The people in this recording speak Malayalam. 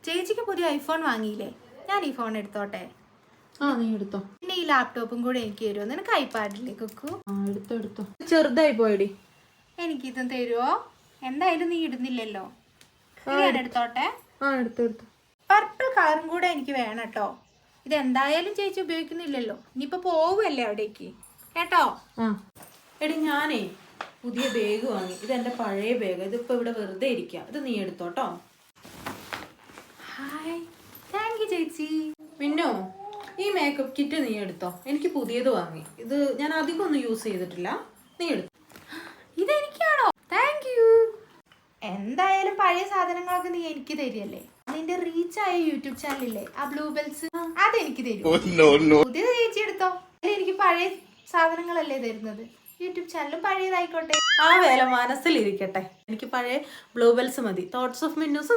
ചേച്ചിക്ക് പുതിയ ഐഫോൺ വാങ്ങിയില്ലേ? ഞാൻ ഈ ഫോൺ എടുത്തോട്ടെ? ആ നീ എടുത്തോ. പിന്നെ ഈ ലാപ്ടോപ്പും കൂടെ എനിക്ക് തരുമോ? നിനക്ക് ഐപാഡില്ലേ കുക്കു? എടുത്തോ. ചെറുതായി പോയടി. എനിക്കിതും തരുമോ? എന്തായാലും നീ ഇടുന്നില്ലല്ലോ. ഞാൻ എടുത്തോട്ടെ? എടുത്തു. പർപ്പിൾ കളറും കൂടെ എനിക്ക് വേണം കേട്ടോ. ഇതെന്തായാലും ചേച്ചി ഉപയോഗിക്കുന്നില്ലല്ലോ. ഇനിയിപ്പോ പോവുമല്ലേ അവിടേക്ക് കേട്ടോ? എടി ഞാനേ പുതിയ ബാഗ് വാങ്ങി. ഇത് എന്റെ പഴയ ബാഗ്. ഇതിപ്പോ ഇവിടെ വെറുതെ ഇരിക്കുക. ഇത് നീ എടുത്തോട്ടോ. ഹായ്, താങ്ക് യു ചേച്ചി. മിന്നോ, ഈ മേക്കപ്പ് കിറ്റ് നീ എടുത്തോ. എനിക്ക് പുതിയത് വാങ്ങി. ഇത് ഞാൻ അധികം ഒന്നും യൂസ് ചെയ്തിട്ടില്ല. നീ എടുത്തോ. ഇതെനിക്കാണോ? Thank you. എന്തായാലും പഴയ സാധനങ്ങളൊക്കെ നീ എനിക്ക് തരികയല്ലേ? നിന്റെ റീച്ചായ യൂട്യൂബ് ചാനലില്ലേ, ആ ബ്ലൂബെൽസ്, അതെനിക്ക് തരും. പുതിയത് ചേച്ചി എടുത്തോ. എനിക്ക് പഴയ സാധനങ്ങളല്ലേ തരുന്നത്. യൂട്യൂബ് ചാനലും പഴയതായിക്കോട്ടെ. ആ വേല മനസ്സിലിരിക്കട്ടെ. എനിക്ക് പഴയ ബ്ലൂബെൽസ് മതി. Thoughts of Minnu's